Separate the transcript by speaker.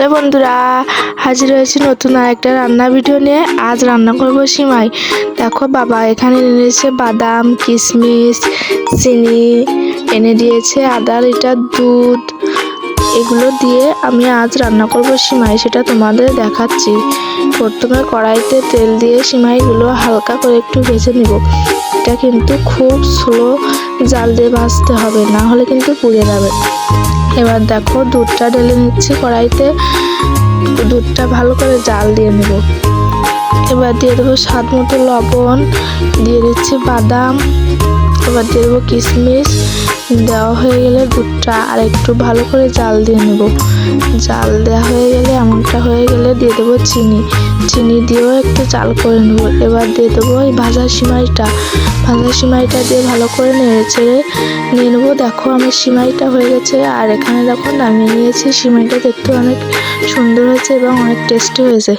Speaker 1: Hello বন্ধুরা, হাজির হয়েছি নতুন আরেকটা রান্না ভিডিও নিয়ে। আজ রান্না করব সিমাই। দেখো বাবা এখানে এনেছে বাদাম, কিশমিশ, চিনি এনে দিয়েছে, আধা লিটার দুধ। এগুলো দিয়ে আমি আজ রান্না করব সিমাই, সেটা তোমাদের দেখাচ্ছি। প্রথমে কড়াইতে তেল দিয়ে সিমাইগুলো হালকা করে একটু ভেজে নেব। এটা কিন্তু খুব স্লো জাল দিয়ে ভাজতে হবে, না হলে কিন্তু পুড়ে যাবে। এবার দেখো দুধটা ঢেলে নিচ্ছি কড়াইতে, দুধটা ভালো করে জাল দিয়ে নেব। এবার দিয়ে দেবো স্বাদ মতো লবণ, দিয়ে দিচ্ছি বাদাম, এবার দিয়ে দেবো কিশমিশ। দেওয়া হয়ে গেলে দুধটা আর একটু ভালো করে জাল দিয়ে নেব। জাল দেওয়া হয়ে গেলে এমনটা হয়ে গেলে দিয়ে দেবো চিনি দিয়েও একটু জাল করে নেব। এবার দিয়ে দেবো এই ভাজা সিমাইটা দিয়ে ভালো করে নেড়ে চেড়ে নিয়ে নেবো। দেখো আমার সিমাইটা হয়ে গেছে, আর এখানে দেখো নামিয়ে নিয়েছি। সিমাইটা দেখতে অনেক সুন্দর হয়েছে এবং অনেক টেস্টি হয়েছে।